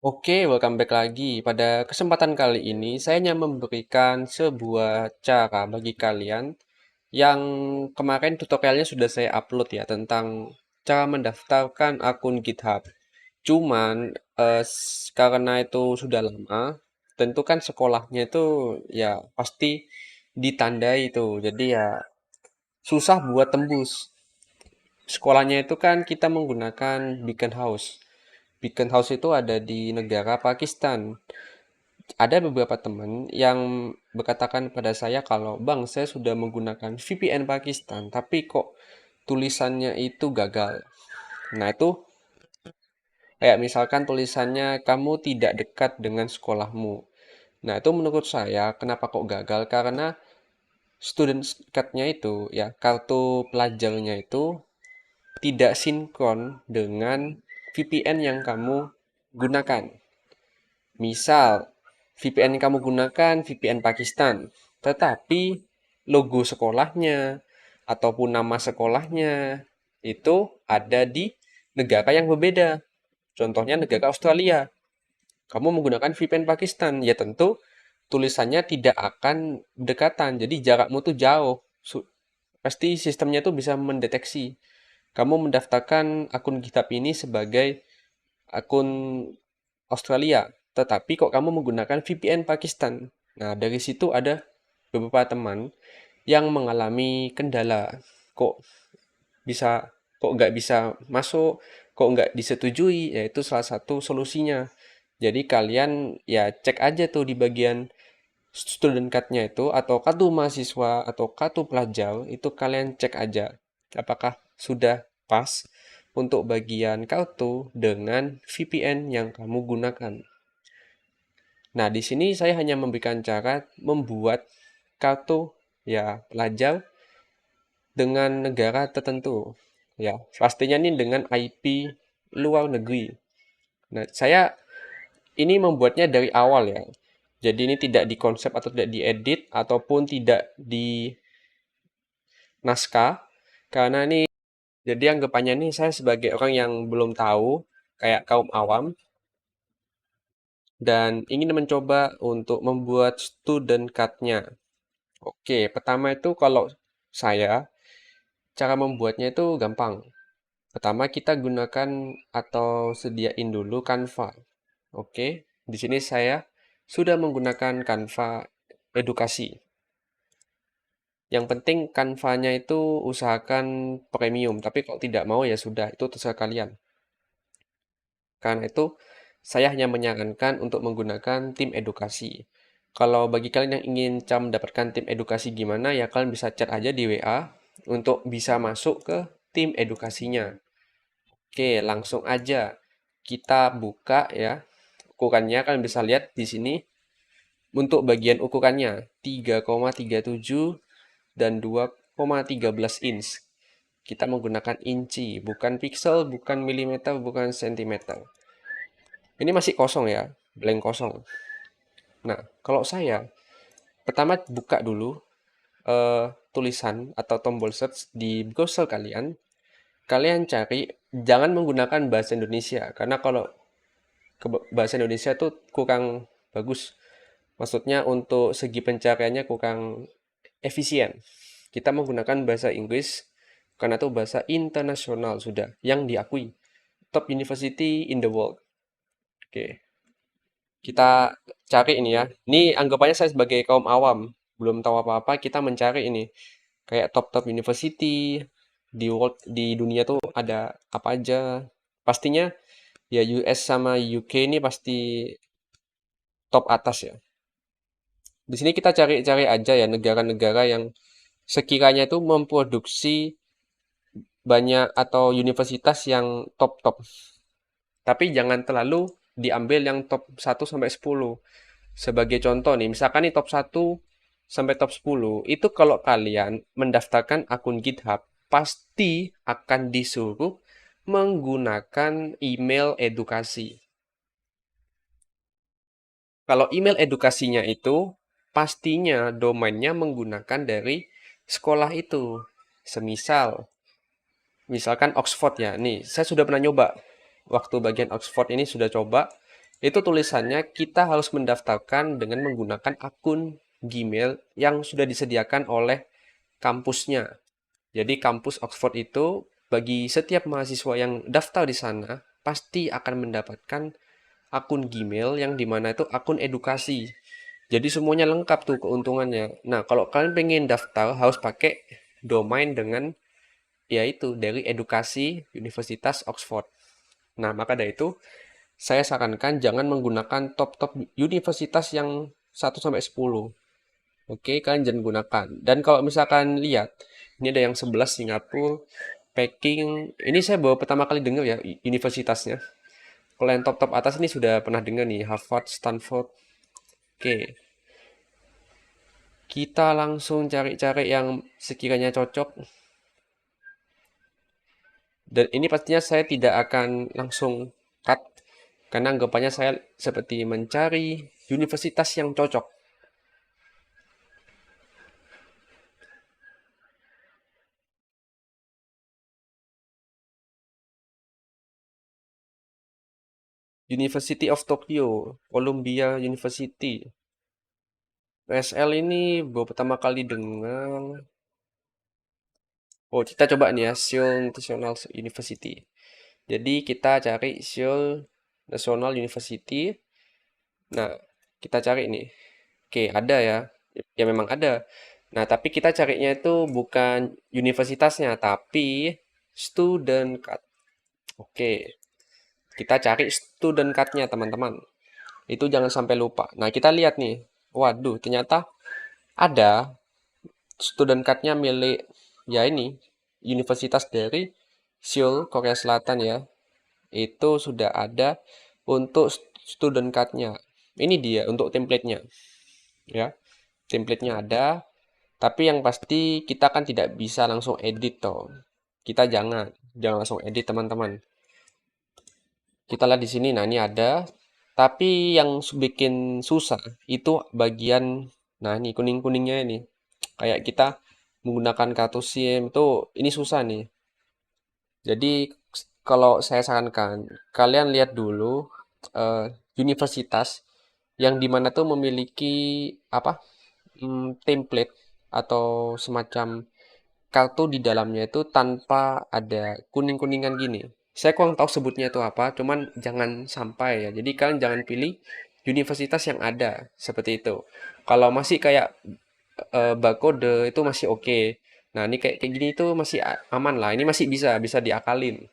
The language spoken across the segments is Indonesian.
Oke, welcome back lagi. Pada kesempatan kali ini, saya hanya memberikan sebuah cara bagi kalian yang kemarin tutorialnya sudah saya upload ya tentang cara mendaftarkan akun GitHub. Cuman karena itu sudah lama, tentu kan sekolahnya itu ya pasti ditandai itu. Jadi ya susah buat tembus. Sekolahnya itu kan kita menggunakan Beacon House. Beacon House itu ada di negara Pakistan. Ada beberapa teman yang berkatakan pada saya kalau Bang, saya sudah menggunakan VPN Pakistan, tapi kok tulisannya itu gagal. Nah, itu kayak misalkan tulisannya kamu tidak dekat dengan sekolahmu. Nah, itu menurut saya kenapa kok gagal? Karena student card-nya itu, ya, kartu pelajarnya itu tidak sinkron dengan VPN yang kamu gunakan. Misal, VPN yang kamu gunakan VPN Pakistan, tetapi logo sekolahnya ataupun nama sekolahnya itu ada di negara yang berbeda. Contohnya negara Australia. Kamu menggunakan VPN Pakistan, ya tentu tulisannya tidak akan berdekatan. Jadi jarakmu tuh jauh. Pasti sistemnya tuh bisa mendeteksi. Kamu mendaftarkan akun GitHub ini sebagai akun Australia, tetapi kok kamu menggunakan VPN Pakistan. Nah, dari situ ada beberapa teman yang mengalami kendala. Kok bisa, kok nggak bisa masuk, kok nggak disetujui, yaitu salah satu solusinya. Jadi kalian ya cek aja tuh di bagian student card-nya itu, atau kartu mahasiswa, atau kartu pelajar, itu kalian cek aja. Apakah sudah pas untuk bagian kartu dengan VPN yang kamu gunakan. Nah, di sini saya hanya memberikan cara membuat kartu ya pelajar dengan negara tertentu. Ya, pastinya ini dengan IP luar negeri. Nah, saya ini membuatnya dari awal ya. Jadi ini tidak dikonsep atau tidak diedit ataupun tidak di naskah karena ini jadi anggapannya nih saya sebagai orang yang belum tahu kayak kaum awam dan ingin mencoba untuk membuat student card-nya. Oke, pertama itu kalau saya, cara membuatnya itu gampang. Pertama kita gunakan atau sediain dulu Canva. Oke, di sini saya sudah menggunakan Canva edukasi. Yang penting Canva-nya itu usahakan premium, tapi kalau tidak mau ya sudah, itu terserah kalian. Karena itu, saya hanya menyarankan untuk menggunakan tim edukasi. Kalau bagi kalian yang ingin cara mendapatkan tim edukasi gimana, ya kalian bisa chat aja di WA untuk bisa masuk ke tim edukasinya. Oke, langsung aja kita buka ya. Ukurannya kalian bisa lihat di sini. Untuk bagian ukurannya 3,37 dan 2,13 inch. Kita menggunakan inci, bukan pixel, bukan milimeter, bukan sentimeter. Ini masih kosong ya, blank kosong. Nah, kalau saya pertama buka dulu tulisan atau tombol search di browser kalian. Kalian cari, jangan menggunakan bahasa Indonesia karena kalau bahasa Indonesia tuh kurang bagus. Maksudnya untuk segi pencariannya kurang efisien. Kita menggunakan bahasa Inggris karena itu bahasa internasional sudah yang diakui. Top university in the world. Oke, kita cari ini ya. Ini anggapannya saya sebagai kaum awam, belum tahu apa-apa, kita mencari ini. Kayak top-top university di world di dunia tuh ada apa aja. Pastinya ya US sama UK ini pasti top atas ya. Di sini kita cari-cari aja ya negara-negara yang sekiranya itu memproduksi banyak atau universitas yang top-top. Tapi jangan terlalu diambil yang top 1 sampai 10. Sebagai contoh nih, misalkan nih top 1 sampai top 10, itu kalau kalian mendaftarkan akun GitHub, pasti akan disuruh menggunakan email edukasi. Kalau email edukasinya itu, pastinya domainnya menggunakan dari sekolah itu. Semisal, misalkan Oxford ya, nih saya sudah pernah nyoba. Waktu bagian Oxford ini sudah coba, Itu tulisannya kita harus mendaftarkan dengan menggunakan akun Gmail yang sudah disediakan oleh kampusnya. Jadi kampus Oxford itu bagi setiap mahasiswa yang daftar di sana pasti akan mendapatkan akun Gmail yang dimana itu akun edukasi. Jadi semuanya lengkap tuh keuntungannya. Nah, kalau kalian pengen daftar harus pakai domain dengan yaitu dari edukasi Universitas Oxford. Nah, maka dari itu saya sarankan jangan menggunakan top-top universitas yang 1 sampai 10. Oke, kalian jangan gunakan. Dan kalau misalkan lihat, ini ada yang 11 Singapura, Peking. Ini saya baru pertama kali dengar ya universitasnya. Kalau yang top-top atas ini sudah pernah dengar nih, Harvard, Stanford. Oke, kita langsung cari-cari yang sekiranya cocok. Dan ini pastinya saya tidak akan langsung cut, karena anggapannya saya seperti mencari universitas yang cocok. University of Tokyo, Columbia University. PSL ini baru pertama kali dengar. Oh, kita coba nih ya, Seoul National University. Jadi kita cari Seoul National University. Nah, kita cari nih. Oke, ada ya. Ya memang ada. Nah, tapi kita carinya itu bukan universitasnya, tapi student card. Oke, kita cari student card-nya, teman-teman. Itu jangan sampai lupa. Nah, kita lihat nih. Waduh, ternyata ada student card-nya milik ya ini Universitas dari Seoul, Korea Selatan ya. Itu sudah ada untuk student card-nya. Ini dia untuk template-nya ya. Template-nya ada, tapi yang pasti kita kan tidak bisa langsung edit toh. Kita jangan langsung edit, teman-teman. Kita lihat di sini, nah ini ada. Tapi yang bikin susah itu bagian, nah ini kuning-kuningnya ini. Kayak kita menggunakan kartu SIM itu ini susah nih. Jadi kalau saya sarankan kalian lihat dulu eh, universitas yang dimana tuh memiliki apa template atau semacam kartu di dalamnya itu tanpa ada kuning-kuningan gini. Saya kurang tahu sebutnya itu apa, cuman jangan sampai ya. Jadi kalian jangan pilih universitas yang ada seperti itu. Kalau masih kayak barcode itu masih oke. Nah, ini kayak kayak gini itu masih aman lah. Ini masih bisa diakalin.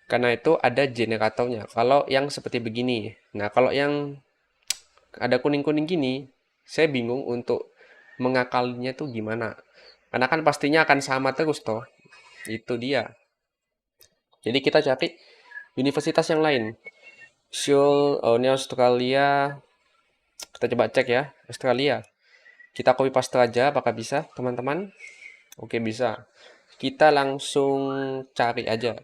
Karena itu ada generatornya. Kalau yang seperti begini. Nah, kalau yang ada kuning-kuning gini, saya bingung untuk mengakalinya tuh gimana. Karena kan pastinya akan sama terus toh. Itu dia. Jadi kita cari universitas yang lain. Seoul, oh ini Australia. Kita coba cek ya, Australia. Kita copy paste aja, apakah bisa, teman-teman? Oke, bisa. Kita langsung cari aja.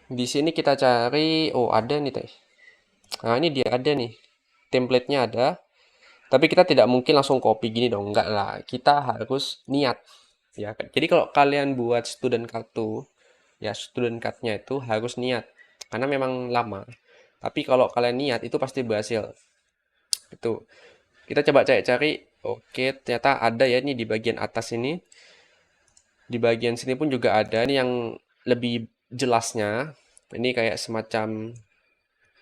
Di sini kita cari, oh ada nih teh. Nah ini dia ada nih, template-nya ada. Tapi kita tidak mungkin langsung copy gini dong, enggak lah. Kita harus niat, ya. Jadi kalau kalian buat student card tuh, ya student card-nya itu harus niat, karena memang lama. Tapi kalau kalian niat itu pasti berhasil. Itu. Kita coba cari-cari. Oke, ternyata ada ya ini di bagian atas ini. Di bagian sini pun juga ada nih yang lebih jelasnya. Ini kayak semacam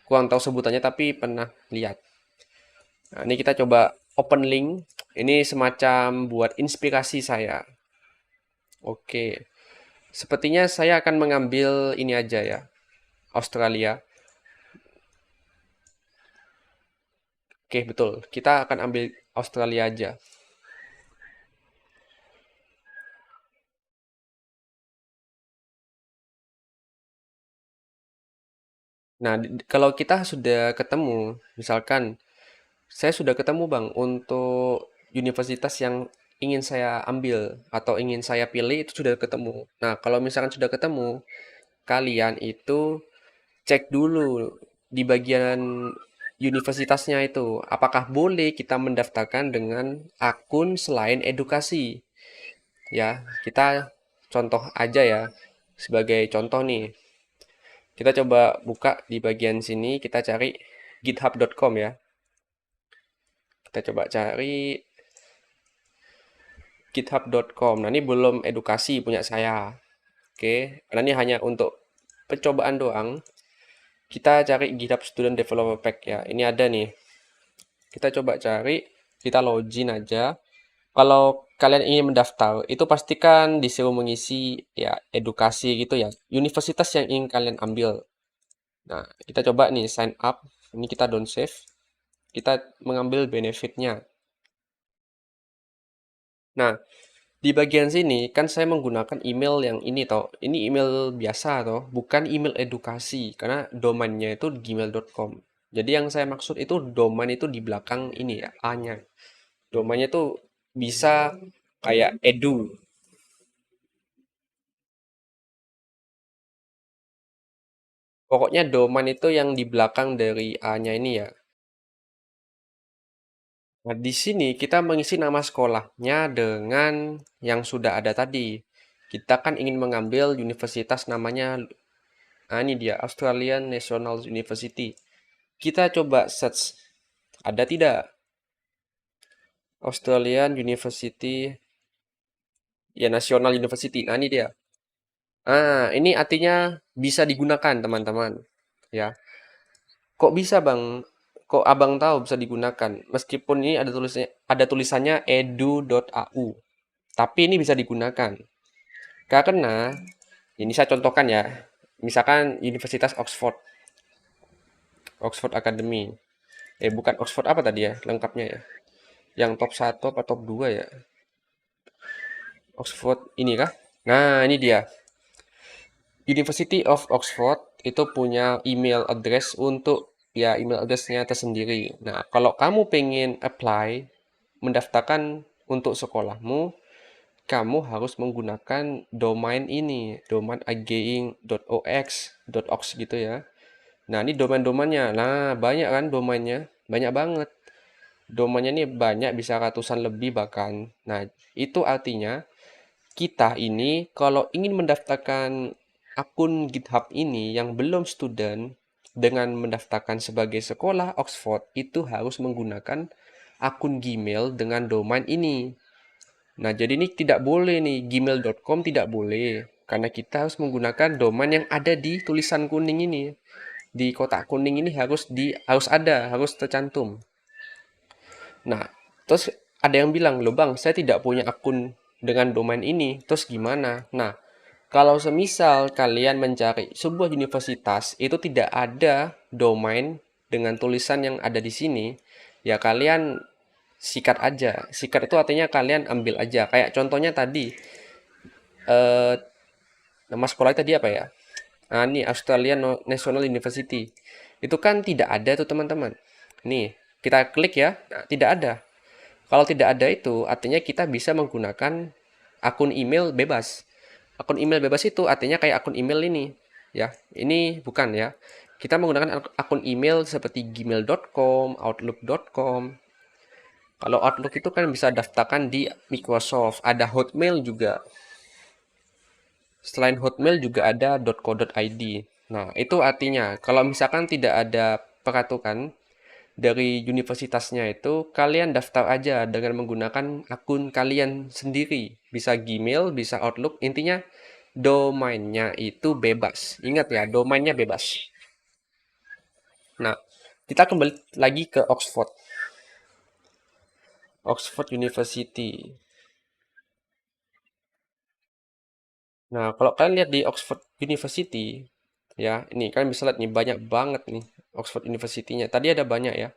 kurang tahu sebutannya tapi pernah lihat. Nah, ini kita coba open link. Ini semacam buat inspirasi saya. Oke. Sepertinya saya akan mengambil ini aja ya. Australia. Oke, betul. Kita akan ambil Australia aja. Nah, kalau kita sudah ketemu, misalkan saya sudah ketemu Bang untuk universitas yang ingin saya ambil atau ingin saya pilih itu sudah ketemu. Nah, kalau misalkan sudah ketemu, kalian itu cek dulu di bagian universitasnya itu, apakah boleh kita mendaftarkan dengan akun selain edukasi. Ya, kita contoh aja ya. Sebagai contoh nih, Kita coba buka di bagian sini, kita cari github.com ya. Kita coba cari github.com. Nah, ini belum edukasi punya saya. Oke, karena ini hanya untuk percobaan doang. Kita cari GitHub Student Developer Pack ya. Ini ada nih. Kita coba cari, kita login aja. Kalau kalian ingin mendaftar, itu pastikan disuruh mengisi ya edukasi gitu ya. Universitas yang ingin kalian ambil. Nah, kita coba nih sign up. Ini kita don't save. Kita mengambil benefitnya. Nah, di bagian sini kan saya menggunakan email yang ini toh. Ini email biasa toh, bukan email edukasi karena domainnya itu gmail.com. Jadi yang saya maksud itu domain itu di belakang ini ya, A-nya. Domainnya itu bisa kayak edu. Pokoknya domain itu yang di belakang dari A-nya ini ya. Nah, di sini kita mengisi nama sekolahnya dengan yang sudah ada tadi. Kita kan ingin mengambil universitas namanya, nah ini dia, Australian National University. Kita coba search, ada tidak? Australian University, ya National University. Nah ini dia. Ah, ini artinya bisa digunakan teman-teman. Ya, kok bisa bang? Kok abang tahu bisa digunakan? Meskipun ini ada tulisannya edu.au, tapi ini bisa digunakan karena ini saya contohkan ya. Misalkan Universitas Oxford, Oxford Academy. Bukan Oxford apa tadi ya? Lengkapnya ya. Yang top satu atau top 2 ya? Oxford ini kah? Nah, ini dia. University of Oxford itu punya email address untuk ya email addressnya tersendiri. Nah, kalau kamu pengen apply, mendaftarkan untuk sekolahmu, kamu harus menggunakan domain ini, domain again.ox gitu ya. Nah, ini domain-domainnya. Nah, banyak kan domainnya? Banyak banget. Domainnya ini banyak, bisa ratusan lebih bahkan. Nah, itu artinya kita ini kalau ingin mendaftarkan akun GitHub ini yang belum student dengan mendaftarkan sebagai sekolah Oxford itu harus menggunakan akun Gmail dengan domain ini. Nah, jadi ini tidak boleh nih, gmail.com tidak boleh karena kita harus menggunakan domain yang ada di tulisan kuning ini. Di kotak kuning ini harus tercantum. Nah, terus ada yang bilang, "Loh Bang, saya tidak punya akun dengan domain ini." Terus gimana? Nah, kalau semisal kalian mencari sebuah universitas itu tidak ada domain dengan tulisan yang ada di sini, ya kalian sikat aja. Sikat itu artinya kalian ambil aja. Kayak contohnya tadi, eh, nama sekolah tadi apa ya? Nah, ini Australian National University. Itu kan tidak ada tuh teman-teman. Nih, kita klik ya. Nah, tidak ada. Kalau tidak ada itu, artinya kita bisa menggunakan akun email bebas. Akun email bebas itu artinya kayak akun email ini. Ya, ini bukan ya. Kita menggunakan akun email seperti gmail.com, outlook.com. Kalau Outlook itu kan bisa daftarkan di Microsoft. Ada Hotmail juga. Selain Hotmail juga ada .co.id. Nah, itu artinya kalau misalkan tidak ada peraturan dari universitasnya itu, kalian daftar aja dengan menggunakan akun kalian sendiri. Bisa Gmail, bisa Outlook, intinya domainnya itu bebas. Ingat ya, domainnya bebas. Nah, kita kembali lagi ke Oxford. Oxford University. Nah, kalau kalian lihat di Oxford University, ya, ini kalian bisa lihat nih banyak banget nih Oxford University-nya. Tadi ada banyak ya.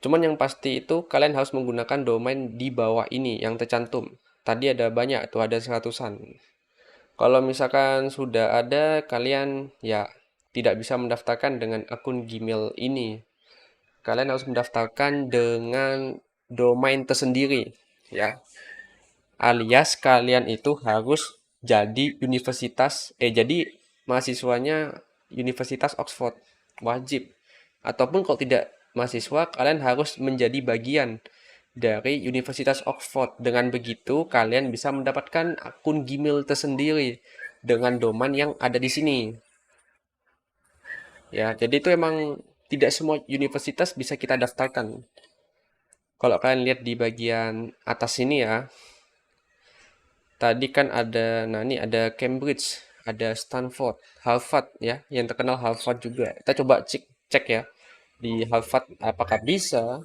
Cuman yang pasti itu kalian harus menggunakan domain di bawah ini yang tercantum. Tadi ada banyak tuh, ada seratusan. Kalau misalkan sudah ada, kalian ya tidak bisa mendaftarkan dengan akun Gmail ini. Kalian harus mendaftarkan dengan domain tersendiri, ya. Alias kalian itu harus jadi mahasiswanya Universitas Oxford. Wajib. Ataupun kalau tidak mahasiswa, kalian harus menjadi bagian dari Universitas Oxford. Dengan begitu, kalian bisa mendapatkan akun Gmail tersendiri dengan domain yang ada di sini. Ya, jadi itu emang tidak semua universitas bisa kita daftarkan. Kalau kalian lihat di bagian atas ini ya, tadi kan ada, nah ini ada Cambridge, ada Stanford, Harvard ya, yang terkenal Harvard juga. Kita coba cek, cek ya di Harvard apakah bisa.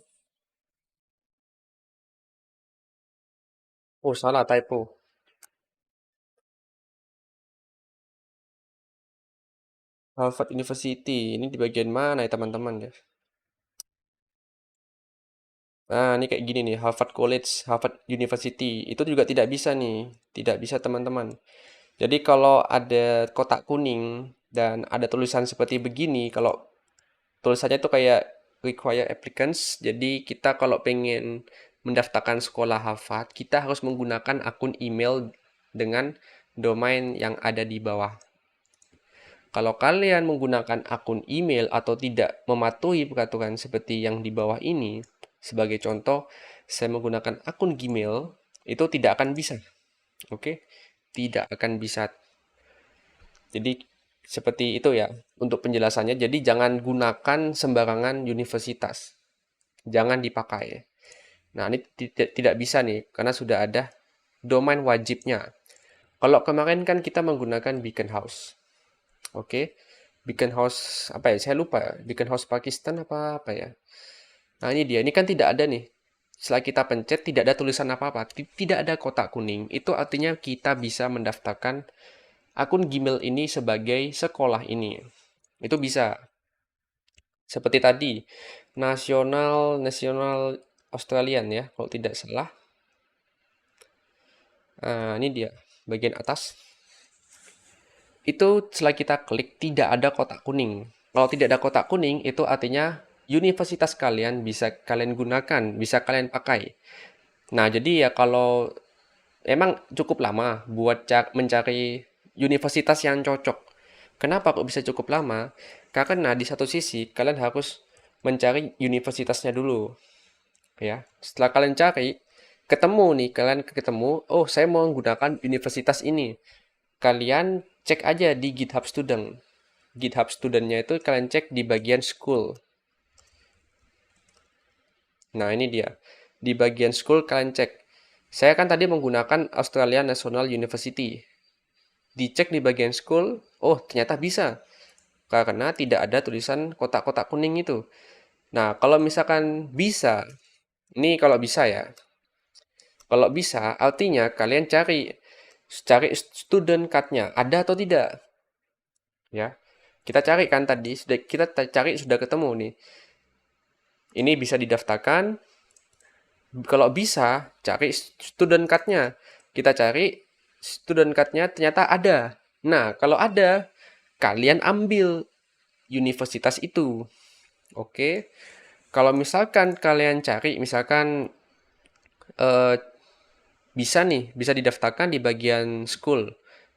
Oh, salah typo. Harvard University. Ini di bagian mana ya teman-teman ya? Nah, ini kayak gini nih, Harvard College, Harvard University. Itu juga tidak bisa nih. Tidak bisa teman-teman. Jadi kalau ada kotak kuning dan ada tulisan seperti begini, kalau tulisannya tuh kayak require applicants, jadi kita kalau pengen mendaftarkan sekolah Harvard, kita harus menggunakan akun email dengan domain yang ada di bawah. Kalau kalian menggunakan akun email atau tidak mematuhi peraturan seperti yang di bawah ini, sebagai contoh, saya menggunakan akun Gmail, itu tidak akan bisa. Oke? Tidak akan bisa. Jadi seperti itu ya untuk penjelasannya. Jadi jangan gunakan sembarangan universitas. Jangan dipakai. Nah, ini tidak bisa nih karena sudah ada domain wajibnya. Kalau kemarin kan kita menggunakan Beacon House. Oke. Beacon House apa ya? Saya lupa. Beacon House Pakistan apa ya? Nah, ini dia. Ini kan tidak ada nih. Setelah kita pencet tidak ada tulisan apa-apa. Tidak ada kotak kuning. Itu artinya kita bisa mendaftarkan akun Gmail ini sebagai sekolah ini. Itu bisa. Seperti tadi, nasional Australian ya, kalau tidak salah. Nah, ini dia, bagian atas. Itu setelah kita klik, tidak ada kotak kuning. Kalau tidak ada kotak kuning, itu artinya universitas kalian bisa kalian gunakan, bisa kalian pakai. Nah, jadi ya kalau emang cukup lama buat mencari universitas yang cocok. Kenapa kok bisa cukup lama? Karena di satu sisi kalian harus mencari universitasnya dulu, ya. Setelah kalian cari, ketemu nih, kalian ketemu, oh saya mau menggunakan universitas ini. Kalian cek aja di GitHub Student. GitHub Studentnya itu kalian cek di bagian school. Nah ini dia. Di bagian school kalian cek. Saya kan tadi menggunakan Australian National University. Dicek di bagian school, oh ternyata bisa. Karena tidak ada tulisan kotak-kotak kuning itu. Nah kalau misalkan bisa, ini kalau bisa ya. Kalau bisa, artinya kalian cari student card-nya, ada atau tidak, ya. Kita cari kan tadi, kita cari sudah ketemu nih. Ini bisa didaftarkan. Kalau bisa, cari student card-nya. Kita cari student card-nya ternyata ada. Nah, kalau ada, kalian ambil universitas itu. Oke. Kalau misalkan kalian cari, misalkan eh, bisa nih, bisa didaftarkan di bagian school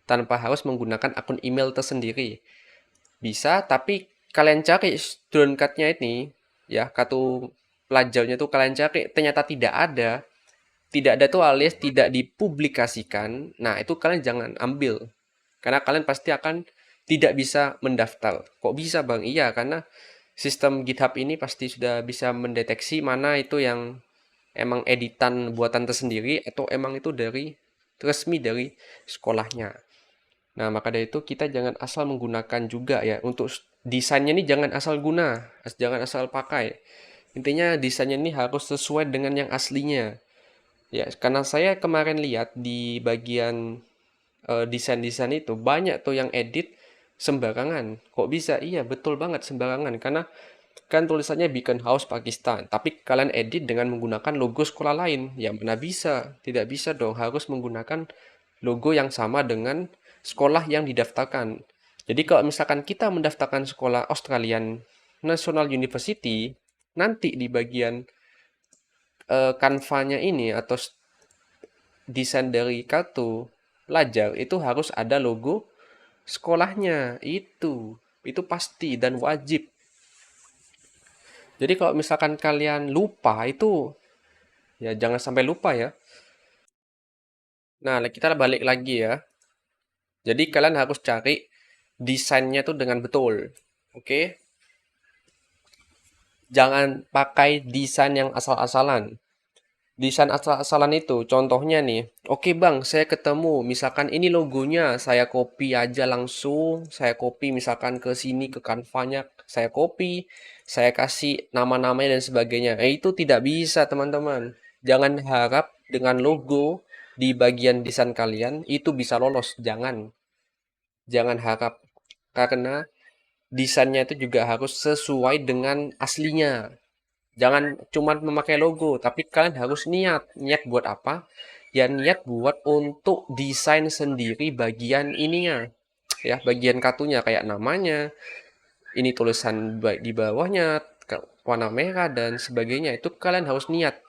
tanpa harus menggunakan akun email tersendiri. Bisa, tapi kalian cari student card-nya ini, ya, kartu pelajarnya tuh kalian cari, ternyata tidak ada. Tidak ada tuh alias tidak dipublikasikan. Nah, itu kalian jangan ambil. Karena kalian pasti akan tidak bisa mendaftar. Kok bisa, Bang? Iya, karena sistem GitHub ini pasti sudah bisa mendeteksi mana itu yang emang editan buatan tersendiri atau emang itu dari resmi dari sekolahnya. Nah, maka dari itu kita jangan asal menggunakan juga ya. Untuk desainnya ini jangan asal guna, jangan asal pakai. Intinya desainnya ini harus sesuai dengan yang aslinya. Ya, karena saya kemarin lihat di bagian desain-desain itu banyak tuh yang edit sembarangan. Kok bisa? Iya, betul banget sembarangan. Karena kan tulisannya Beacon House Pakistan, tapi kalian edit dengan menggunakan logo sekolah lain. Ya mana bisa? Tidak bisa dong, harus menggunakan logo yang sama dengan sekolah yang didaftarkan. Jadi kalau misalkan kita mendaftarkan sekolah Australian National University, nanti di bagian kanvanya ini atau desain dari kartu pelajar itu harus ada logo sekolahnya. Itu pasti dan wajib. Jadi kalau misalkan kalian lupa itu ya jangan sampai lupa ya. Nah, kita balik lagi ya. Jadi kalian harus cari desainnya tuh dengan betul. Oke, jangan pakai desain yang asal-asalan. Desain asal-asalan itu, contohnya nih, oke bang, saya ketemu, misalkan ini logonya, saya copy aja langsung, saya copy misalkan ke sini, ke Canva-nya, saya copy, saya kasih nama-namanya dan sebagainya. Itu tidak bisa, teman-teman. Jangan harap dengan logo di bagian desain kalian itu bisa lolos. Jangan. Jangan harap. Karena desainnya itu juga harus sesuai dengan aslinya. Jangan cuma memakai logo, tapi kalian harus niat. Niat buat apa? Ya niat buat untuk desain sendiri bagian ininya. Ya, bagian kartunya kayak namanya, ini tulisan di bawahnya, warna merah dan sebagainya. Itu kalian harus niat.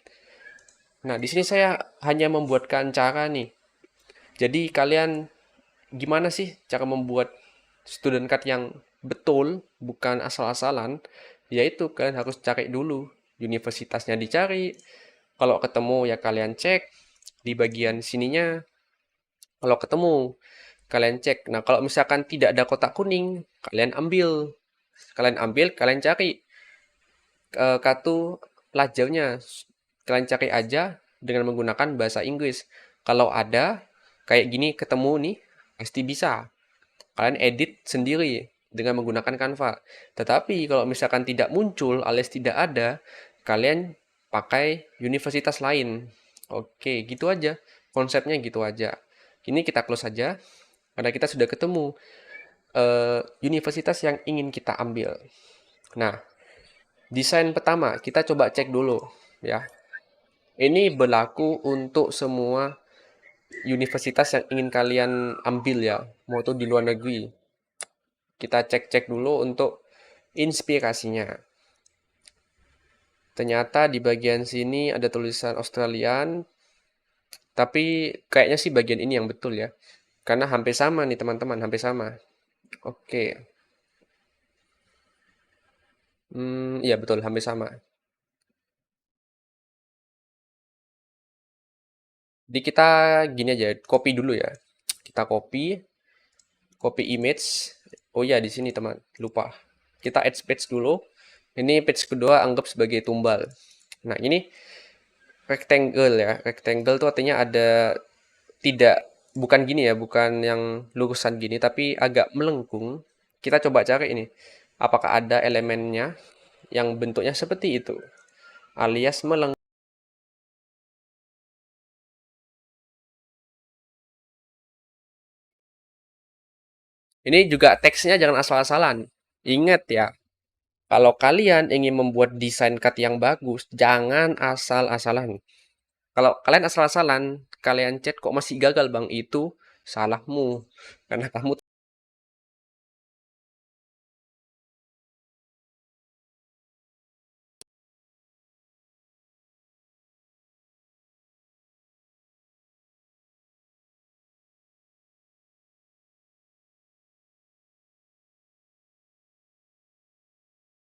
Nah, di sini saya hanya membuatkan cara nih. Jadi kalian gimana sih cara membuat student card yang betul, bukan asal-asalan? Yaitu kalian harus cari dulu. Universitasnya dicari, kalau ketemu ya kalian cek di bagian sininya. Kalau ketemu, kalian cek. Nah, kalau misalkan tidak ada kotak kuning, kalian ambil. Kalian ambil, kalian cari kartu pelajarnya. Kalian cari aja dengan menggunakan bahasa Inggris. Kalau ada kayak gini ketemu nih, pasti bisa. Kalian edit sendiri dengan menggunakan Canva. Tetapi kalau misalkan tidak muncul alias tidak ada, kalian pakai universitas lain. Oke, gitu aja. Konsepnya gitu aja. Ini kita close saja karena kita sudah ketemu universitas yang ingin kita ambil. Nah, desain pertama kita coba cek dulu ya. Ini berlaku untuk semua universitas yang ingin kalian ambil ya, mau itu di luar negeri. Kita cek-cek dulu untuk inspirasinya. Ternyata di bagian sini ada tulisan Australian, tapi kayaknya sih bagian ini yang betul ya. Karena hampir sama nih teman-teman, hampir sama. Oke, iya betul, hampir sama. Jadi kita gini aja, copy dulu ya. Kita copy image. Oh ya, di sini teman, lupa. Kita add page dulu. Ini page kedua anggap sebagai tumbal. Nah, ini rectangle ya. Rectangle itu artinya ada tidak bukan gini ya, bukan yang lurusan gini, tapi agak melengkung. Kita coba cari ini. Apakah ada elemennya yang bentuknya seperti itu, alias melengkung. Ini juga teksnya jangan asal-asalan. Ingat ya, kalau kalian ingin membuat desain card yang bagus, jangan asal-asalan. Kalau kalian asal-asalan, kalian chat kok masih gagal bang, itu salahmu. Karena kamu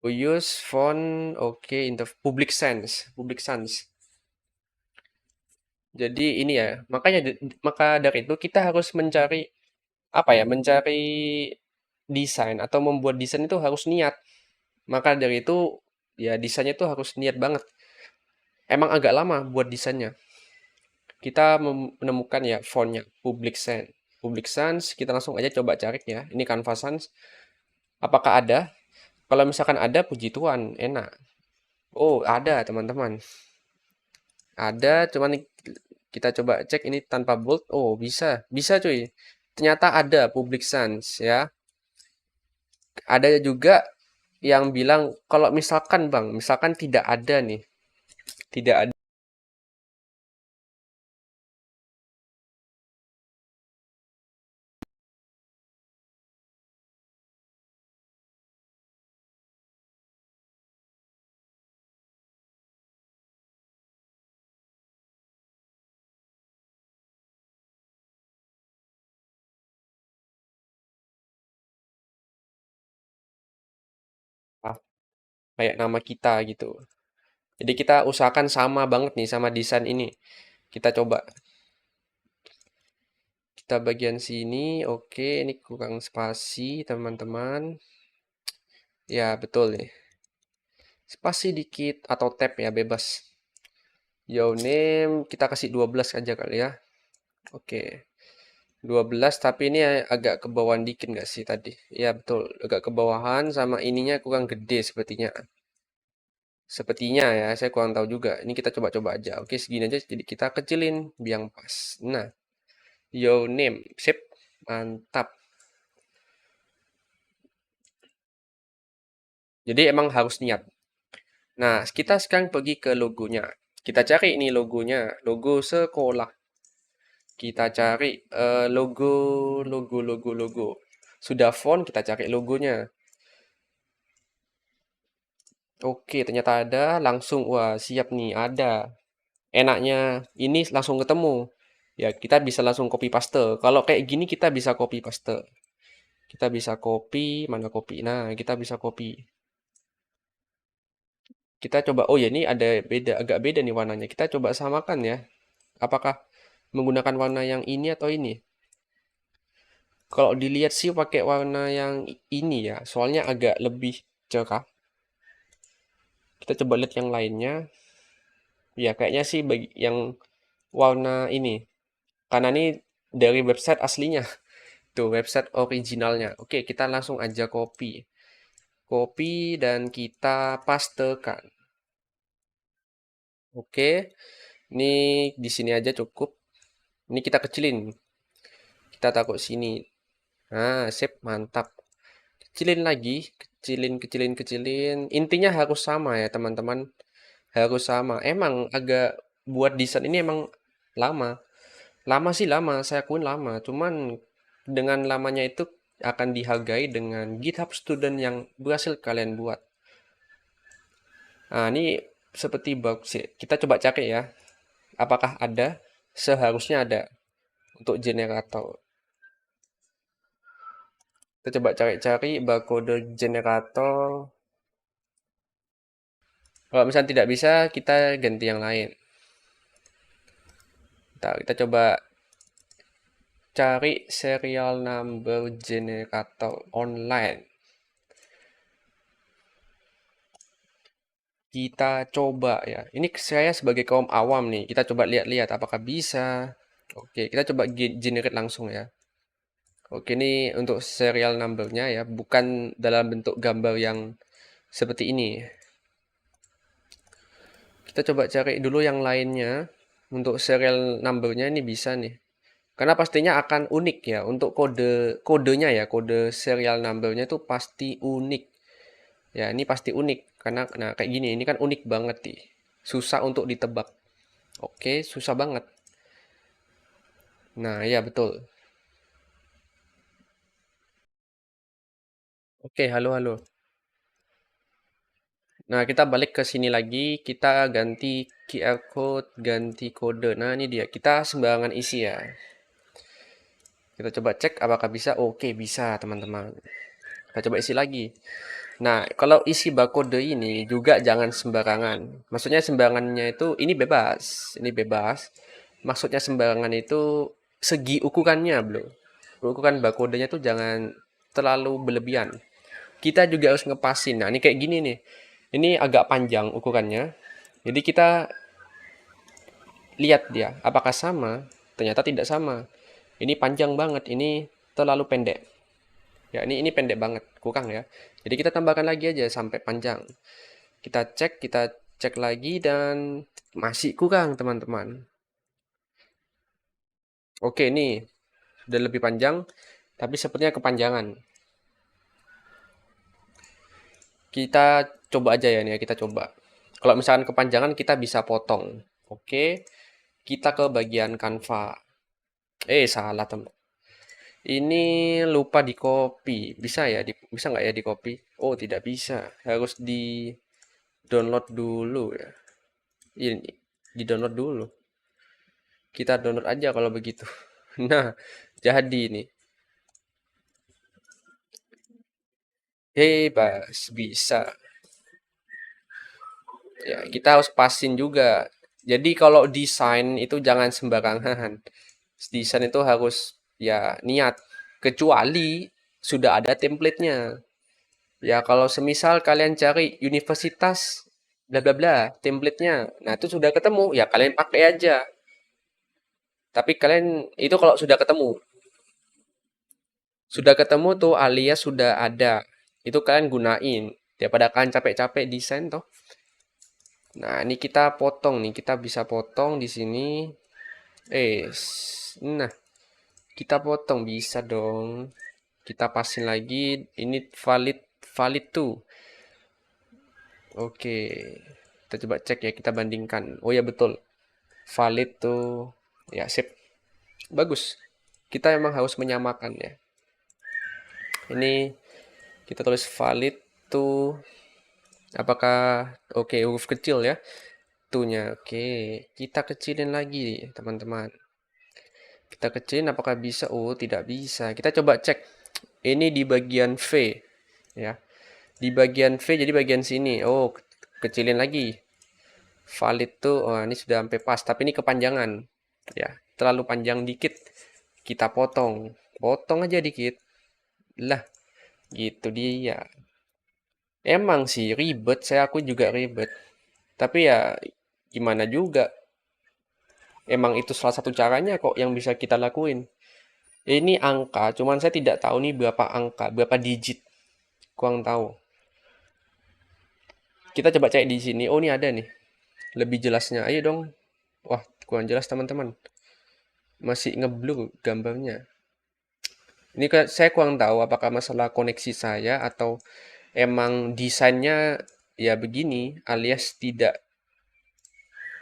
use font oke in the public sense, public sense. Jadi ini ya, makanya maka dari itu kita harus mencari apa ya, mencari desain atau membuat desain itu harus niat. Maka dari itu ya desainnya itu harus niat banget. Emang agak lama buat desainnya. Kita menemukan ya fontnya Public Sans. Public Sans kita langsung aja coba cari ya. Ini Canva Sans. Apakah ada? Kalau misalkan ada, puji Tuhan, enak. Oh, ada teman-teman. Ada, cuman kita coba cek ini tanpa bold. Oh, bisa. Bisa cuy. Ternyata ada Public Sans ya. Ada juga yang bilang kalau misalkan Bang, misalkan tidak ada nih. Tidak ada. Kayak nama kita gitu. Jadi kita usahakan sama banget nih sama desain ini. Kita coba. Kita bagian sini, oke, ini kurang spasi teman-teman. Ya, betul nih. Spasi dikit atau tab ya, bebas. Your name kita kasih 12 aja kali ya. Oke. 12 tapi ini agak ke bawahan dikit nggak sih tadi? Ya betul, agak ke bawahan sama ininya kurang gede sepertinya. Sepertinya ya, saya kurang tahu juga. Ini kita coba-coba aja. Oke, segini aja jadi kita kecilin biang pas. Nah, your name, sip. Mantap. Jadi emang harus niat. Nah, kita sekarang pergi ke logonya. Kita cari ini logonya, logo sekolah. Kita cari logo. Sudah font, kita cari logonya. Oke, ternyata ada. Langsung, wah siap nih, ada. Enaknya ini langsung ketemu. Ya, kita bisa langsung copy paste. Kalau kayak gini kita bisa copy paste. Kita bisa copy, mana copy? Nah, kita bisa copy. Kita coba, oh ya ini ada beda, agak beda nih warnanya. Kita coba samakan ya. Apakah menggunakan warna yang ini atau ini? Kalau dilihat sih pakai warna yang ini ya, soalnya agak lebih cerah. Kita coba lihat yang lainnya. Ya, kayaknya sih bagi yang warna ini. Karena ini dari website aslinya. Tuh, website originalnya. Oke, kita langsung aja copy. Copy dan kita pastekan. Oke, ini di sini aja cukup. Ini kita kecilin. Kita taruh sini. Nah, sip, mantap. Kecilin lagi, kecilin. Intinya harus sama ya, teman-teman. Harus sama. Emang agak buat desain ini emang lama. Lama sih lama, saya akuin lama. Cuman dengan lamanya itu akan dihargai dengan GitHub Student yang berhasil kalian buat. Nah, ini seperti bug sih. Kita coba cari ya. Apakah ada? Seharusnya ada untuk generator. Kita coba cari-cari barcode generator. Kalau misalnya tidak bisa, kita ganti yang lain. Kita coba cari serial number generator online. Kita coba ya. Ini saya sebagai kaum awam nih. Kita coba lihat-lihat apakah bisa. Oke, kita coba generate langsung ya. Oke, ini untuk serial numbernya ya, bukan dalam bentuk gambar yang seperti ini. Kita coba cari dulu yang lainnya. Untuk serial numbernya ini bisa nih. Karena pastinya akan unik ya. Untuk kodenya ya, kode serial numbernya itu pasti unik. Ya, ini pasti unik. Karena nah kayak gini, ini kan unik banget nih. Susah untuk ditebak. Oke, susah banget. Nah, ya betul. Oke, halo halo. Nah, kita balik ke sini lagi, kita ganti QR code, ganti kode. Nah, ini dia. Kita sembarangan isi ya. Kita coba cek apakah bisa. Oke, bisa, teman-teman. Kita coba isi lagi. Nah, kalau isi barcode ini juga jangan sembarangan. Maksudnya sembarangannya itu ini bebas. Ini bebas. Maksudnya sembarangan itu segi ukurannya, bro. Ukuran barcode-nya tuh jangan terlalu berlebihan. Kita juga harus ngepasin. Nah, ini kayak gini nih. Ini agak panjang ukurannya. Jadi kita lihat dia apakah sama. Ternyata tidak sama. Ini panjang banget. Ini terlalu pendek. Ya, ini pendek banget, kurang ya. Jadi kita tambahkan lagi aja sampai panjang. Kita cek lagi dan masih kurang, teman-teman. Oke, ini sudah lebih panjang, tapi sepertinya kepanjangan. Kita coba aja ya nih, kita coba. Kalau misalkan kepanjangan kita bisa potong. Oke, kita ke bagian Canva. Salah, teman. Ini lupa di copy. Bisa ya? Bisa nggak ya di copy? Oh, tidak bisa. Harus di download dulu ya. Ini di download dulu. Kita download aja kalau begitu. Nah, jadi nih. Bebas, bisa. Ya, kita harus pasin juga. Jadi kalau desain itu jangan sembarangan. Desain itu harus ya niat. Kecuali sudah ada template-nya. Ya kalau semisal kalian cari universitas bla bla bla, template-nya. Nah, itu sudah ketemu, ya kalian pakai aja. Tapi kalian itu kalau sudah ketemu. Sudah ketemu tuh alias sudah ada. Itu kalian gunain. Daripada kalian capek-capek desain toh. Nah, ini kita potong nih. Kita bisa potong di sini. Nah, kita potong bisa dong. Kita pasin lagi. Ini valid valid tuh. Oke. Kita coba cek ya, kita bandingkan. Oh ya betul. Valid tuh. Ya, sip. Bagus. Kita emang harus menyamakan ya. Ini kita tulis valid tuh. Apakah oke huruf kecil ya? Tuhnya. Oke. Kita kecilin lagi, teman-teman. Kita kecilin apakah bisa? Oh, tidak bisa. Kita coba cek. Ini di bagian V ya. Di bagian V jadi bagian sini. Oh, kecilin lagi. Valid tuh. Oh, ini sudah sampai pas, tapi ini kepanjangan. Ya, terlalu panjang dikit. Kita potong. Potong aja dikit. Lah, gitu dia. Emang sih ribet, saya aku juga ribet. Tapi ya gimana juga. Emang itu salah satu caranya kok yang bisa kita lakuin. Ini angka, cuman saya tidak tahu nih berapa angka, berapa digit. Kurang tahu. Kita coba cek di sini. Oh, ini ada nih. Lebih jelasnya. Ayo dong. Wah, kurang jelas teman-teman. Masih ngeblur gambarnya. Ini saya kurang tahu apakah masalah koneksi saya atau emang desainnya ya begini alias tidak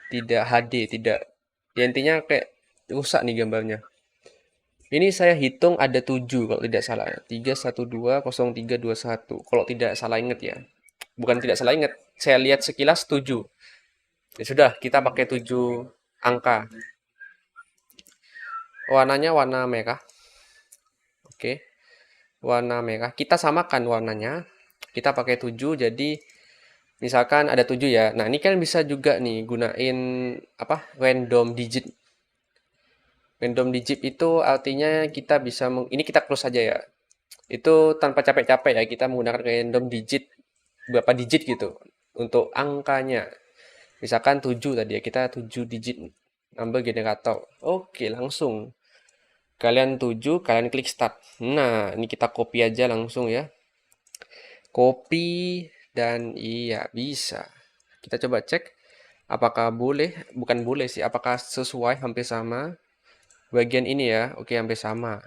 HD, tidak. Ya intinya kayak rusak nih gambarnya. Ini saya hitung ada 7 kalau tidak salah. 312031. Kalau tidak salah ingat ya. Bukan tidak salah ingat. Saya lihat sekilas 7. Ya sudah, kita pakai 7 angka. Warnanya warna merah. Oke. Warna merah. Kita samakan warnanya. Kita pakai 7 jadi misalkan ada 7 ya. Nah, ini kan bisa juga nih gunain apa? Random digit. Random digit itu artinya kita bisa ini kita close saja ya. Itu tanpa capek-capek ya kita menggunakan random digit berapa digit gitu untuk angkanya. Misalkan 7 tadi ya, kita 7 digit number generator. Oke, langsung. Kalian 7, kalian klik start. Nah, ini kita copy aja langsung ya. Copy dan iya bisa. Kita coba cek apakah boleh, bukan boleh sih, apakah sesuai hampir sama. Bagian ini ya, oke hampir sama.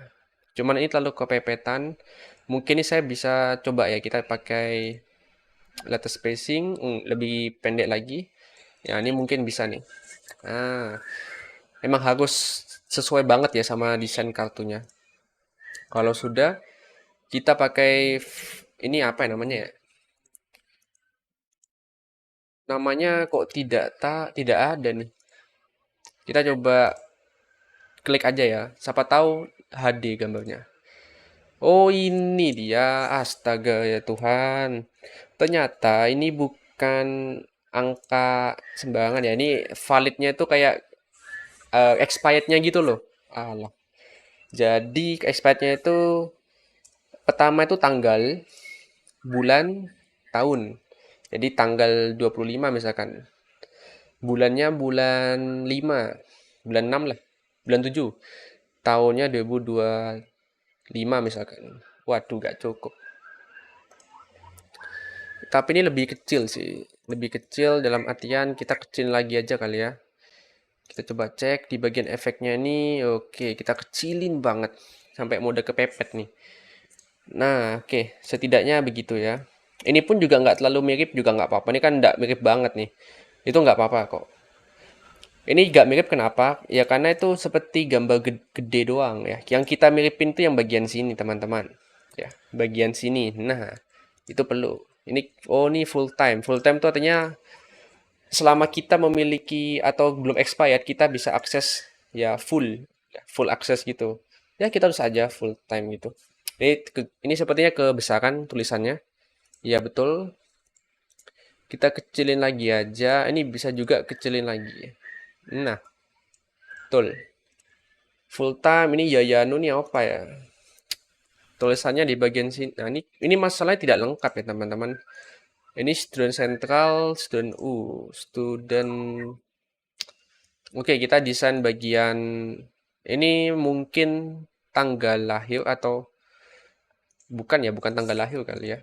Cuman ini terlalu kepepetan. Mungkin ini saya bisa coba ya, kita pakai letter spacing lebih pendek lagi. Ya, ini mungkin bisa nih. Nah, emang harus sesuai banget ya sama desain kartunya. Kalau sudah, kita pakai ini apa ya namanya ya? Namanya kok tidak ada nih. Kita coba klik aja ya. Siapa tahu HD gambarnya. Oh, ini dia. Astaga ya Tuhan. Ternyata ini bukan angka sembarangan ya. Ini validnya itu kayak expirednya gitu loh. Alah. Jadi expirednya itu pertama itu tanggal, bulan, tahun. Jadi tanggal 25 misalkan. Bulannya bulan 5, bulan 6 lah. Bulan 7. Tahunnya 2025 misalkan. Waduh, gak cukup. Tapi ini lebih kecil sih. Lebih kecil dalam artian kita kecil lagi aja kali ya. Kita coba cek di bagian efeknya ini. Oke, kita kecilin banget. Sampai mode kepepet nih. Nah, oke. Setidaknya begitu ya. Ini pun juga nggak terlalu mirip juga nggak apa-apa. Ini kan nggak mirip banget nih. Itu nggak apa-apa kok. Ini nggak mirip kenapa? Ya karena itu seperti gambar gede doang ya. Yang kita miripin itu yang bagian sini teman-teman. Ya, bagian sini. Nah, itu perlu. Ini oh ini full time. Full time itu artinya selama kita memiliki atau belum expired kita bisa akses ya full akses gitu. Ya kita harus aja full time gitu. Ini sepertinya kebesaran tulisannya. Ya betul. Kita kecilin lagi aja. Ini bisa juga kecilin lagi. Nah, betul. Full time ini Yayanu nih apa ya? Tulisannya di bagian sini. Nah, ini masalahnya tidak lengkap ya, teman-teman. Ini student sentral, student student. Oke, kita desain bagian ini mungkin tanggal lahir atau bukan ya, bukan tanggal lahir kali ya.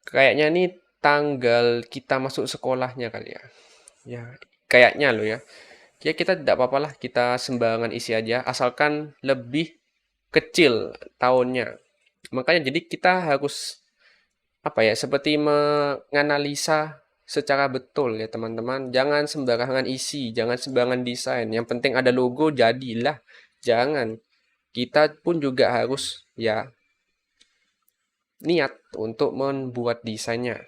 Kayaknya ini tanggal kita masuk sekolahnya kali ya. Ya, kayaknya loh ya. Ya kita tidak apa-apa lah, kita sembarangan isi aja, asalkan lebih kecil tahunnya. Makanya jadi kita harus apa ya, seperti menganalisa secara betul ya teman-teman. Jangan sembarangan isi, jangan sembarangan desain. Yang penting ada logo jadilah. Jangan. Kita pun juga harus ya niat untuk membuat desainnya.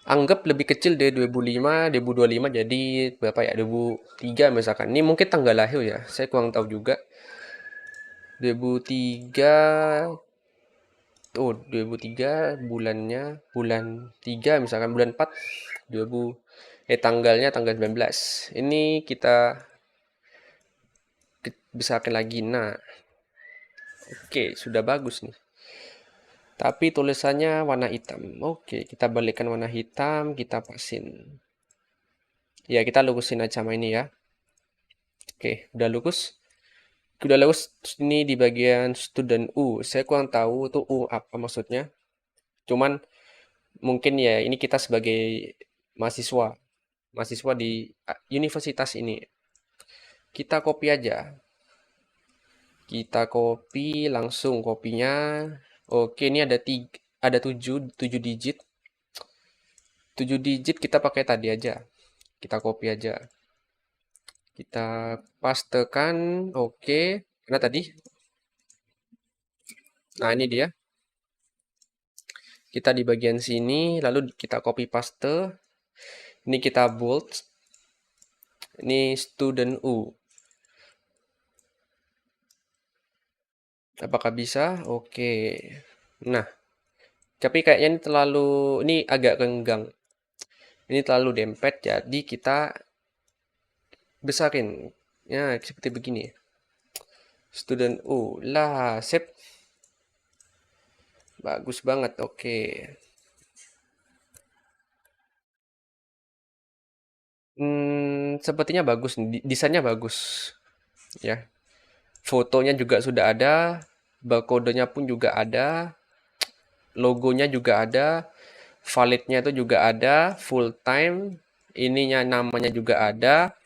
Anggap lebih kecil dari 2005, 2025 jadi berapa ya? 2003 misalkan. Ini mungkin tanggal lahir ya. Saya kurang tahu juga. 2003 oh 2003 bulannya bulan 3 misalkan bulan 4 2000 tanggalnya tanggal 19. Ini kita besarkan lagi. Nah, oke, sudah bagus nih. Tapi tulisannya warna hitam. Oke, kita balikkan warna hitam, kita pasin. Ya, kita lurusin aja sama ini ya. Oke, udah lurus. Udah lurus ini di bagian student U. Saya kurang tahu itu U apa maksudnya. Cuman mungkin ya ini kita sebagai mahasiswa, mahasiswa di universitas ini. Kita copy aja. Kita copy langsung kopinya. Oke, ini ada 7 digit. 7 digit kita pakai tadi aja. Kita copy aja. Kita pastekan. Oke. Karena tadi. Nah, ini dia. Kita di bagian sini, lalu kita copy paste. Ini kita bold. Ini student U. Apakah bisa? Oke. Nah, tapi kayaknya ini agak renggang. Ini terlalu dempet, jadi kita besarin. Ya, seperti begini. Student U. Lah, sip. Bagus banget, oke. Sepertinya bagus, desainnya bagus. Ya, fotonya juga sudah ada, barcode-nya pun juga ada, logonya juga ada, validnya itu juga ada, full time, ininya namanya juga ada,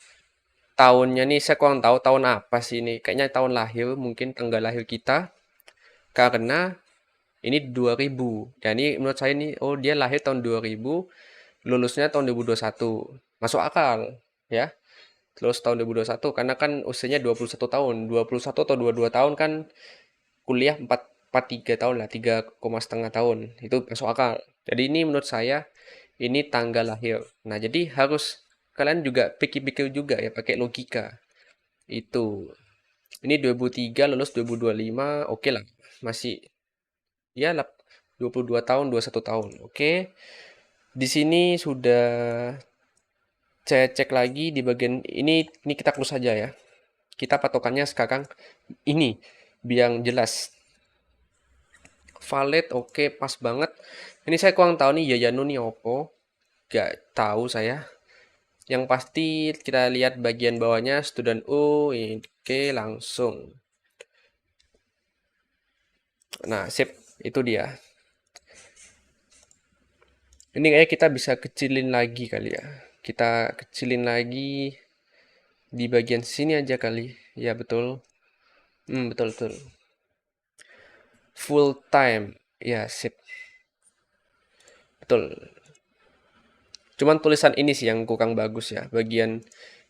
tahunnya nih saya kurang tahu tahun apa sih ini, kayaknya tahun lahir, mungkin tanggal lahir kita, karena ini 2000, dan ini menurut saya ini, oh dia lahir tahun 2000, lulusnya tahun 2021, masuk akal, ya. Terus tahun 2021 karena kan usianya 21 tahun. 21 atau 22 tahun kan kuliah 43 tahun lah, 3,5 tahun. Itu masuk akal. Jadi ini menurut saya ini tanggal lahir. Nah, jadi harus kalian juga pikir-pikir juga ya pakai logika. Itu. Ini 2003 lulus 2025, oke lah. Masih ya lah 22 tahun, 21 tahun. Oke. Di sini sudah saya cek lagi di bagian ini kita close saja ya. Kita patokannya sekarang ini biar jelas. Valid oke pas banget. Ini saya kurang tahu nih Yayanu nih opo. Gak tahu saya. Yang pasti kita lihat bagian bawahnya student U. Oke langsung. Nah sip itu dia. Ini kayaknya kita bisa kecilin lagi kali ya. Kita kecilin lagi di bagian sini aja kali. Ya betul. Betul betul. Full time. Ya sip. Betul. Cuman tulisan ini sih yang kurang bagus ya. Bagian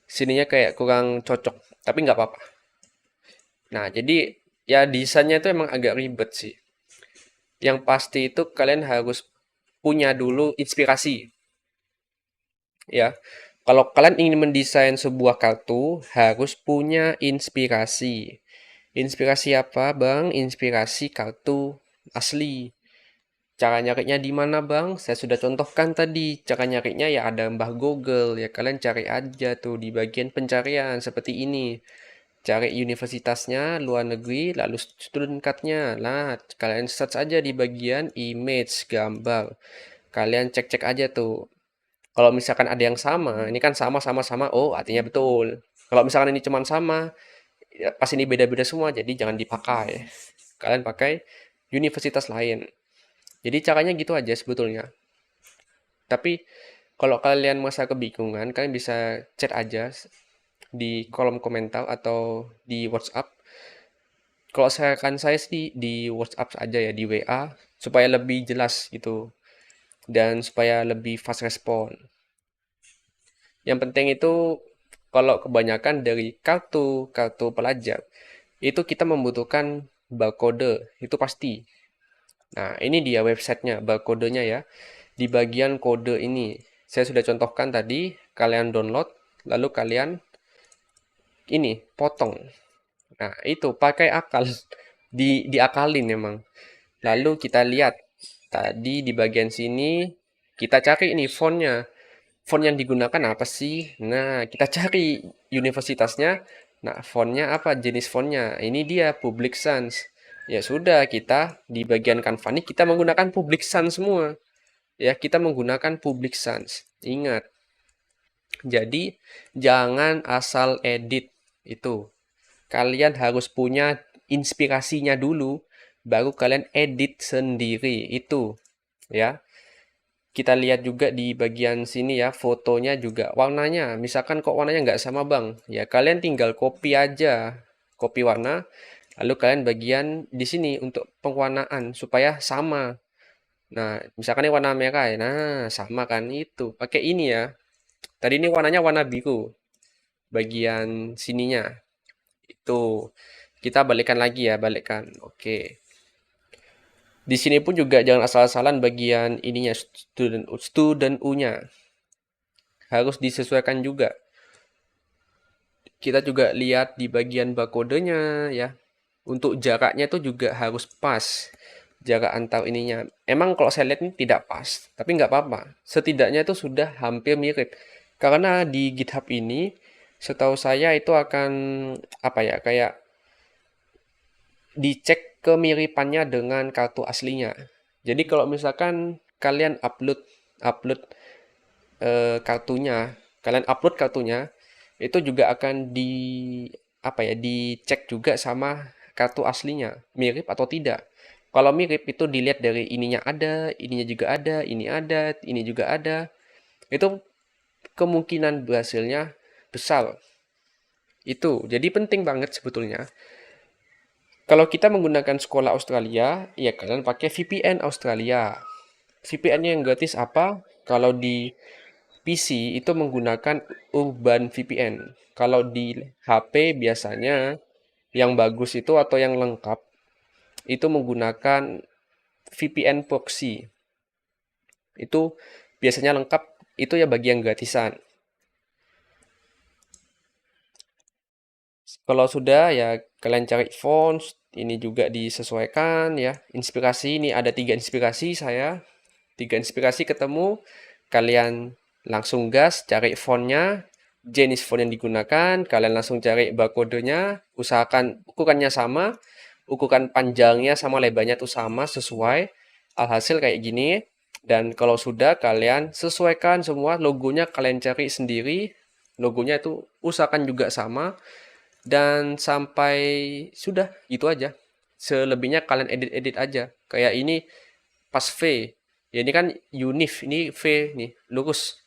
sininya kayak kurang cocok. Tapi nggak apa-apa. Nah, jadi ya desainnya itu emang agak ribet sih. Yang pasti itu kalian harus punya dulu inspirasi. Ya, kalau kalian ingin mendesain sebuah kartu, harus punya inspirasi. Inspirasi apa, Bang? Inspirasi kartu asli. Cara nyarinya di mana, Bang? Saya sudah contohkan tadi. Cara nyarinya ya ada Mbah Google. Ya kalian cari aja tuh di bagian pencarian seperti ini. cari universitasnya luar negeri, lalu student card-nya. Nah, kalian search aja di bagian image, gambar. Kalian cek-cek aja tuh. Kalau misalkan ada yang sama, ini kan sama-sama-sama, oh artinya betul. Kalau misalkan ini cuma sama, ya, pas ini beda-beda semua, jadi jangan dipakai. Kalian pakai universitas lain. Jadi caranya gitu aja sebetulnya. Tapi kalau kalian merasa kebingungan, kalian bisa chat aja di kolom komentar atau di WhatsApp. Kalau saya sih di WhatsApp aja ya, di WA, supaya lebih jelas gitu dan supaya lebih fast respon. Yang penting itu kalau kebanyakan dari kartu pelajar itu kita membutuhkan barcode, itu pasti. Nah, ini dia websitenya, barcode-nya ya. Di bagian kode ini, saya sudah contohkan tadi, kalian download, lalu kalian ini potong. Nah, itu pakai akal, diakalin memang. Lalu kita lihat tadi di bagian sini, kita cari ini fontnya. Font yang digunakan apa sih? Nah, kita cari universitasnya. Nah, fontnya apa? Jenis fontnya. Ini dia Public Sans. Ya sudah, kita di bagian Canva ini kita menggunakan Public Sans semua. Ya, kita menggunakan Public Sans. Ingat, jadi jangan asal edit itu. Kalian harus punya inspirasinya dulu, baru kalian edit sendiri itu. Ya, kita lihat juga di bagian sini ya, fotonya juga warnanya. Misalkan kok warnanya nggak sama bang, ya kalian tinggal copy aja, copy warna, lalu kalian bagian di sini untuk pewarnaan supaya sama. Nah, misalkan ini warna merah ya, nah sama kan itu. Pakai ini ya. Tadi ini warnanya warna biru, bagian sininya. Itu kita balikkan lagi ya, balikkan. Oke. Di sini pun juga jangan asal-asalan bagian ininya student U-nya. Harus disesuaikan juga. Kita juga lihat di bagian barcode-nya ya. Untuk jaraknya itu juga harus pas. Jarak antar ininya. Emang kalau saya lihat ini tidak pas, tapi nggak apa-apa. Setidaknya itu sudah hampir mirip. Karena di GitHub ini, setahu saya itu akan apa ya, kayak dicek kemiripannya dengan kartu aslinya. Jadi kalau misalkan kalian upload upload kartunya, kalian upload kartunya, itu juga akan di apa ya, dicek juga sama kartu aslinya, mirip atau tidak. Kalau mirip itu dilihat dari ininya ada, ininya juga ada, ini juga ada. Itu kemungkinan berhasilnya besar. Itu jadi penting banget sebetulnya. Kalau kita menggunakan sekolah Australia, ya kalian pakai VPN Australia. VPN yang gratis apa? Kalau di PC itu menggunakan Urban VPN. Kalau di HP biasanya yang bagus itu atau yang lengkap itu menggunakan VPN proxy. Itu biasanya lengkap, itu ya bagi yang gratisan. Kalau sudah ya kalian cari fonts, ini juga disesuaikan ya. Inspirasi ini ada 3 inspirasi saya. 3 inspirasi ketemu, kalian langsung gas cari fontnya, jenis font yang digunakan, kalian langsung cari barcode-nya, usahakan ukurannya sama, ukuran panjangnya sama, lebarnya tuh sama, sesuai. Alhasil kayak gini. Dan kalau sudah kalian sesuaikan semua, logonya kalian cari sendiri, logonya itu usahakan juga sama, dan sampai sudah gitu aja. Selebihnya kalian edit-edit aja. Kayak ini pas V. Ya ini kan unif, ini V nih, lurus.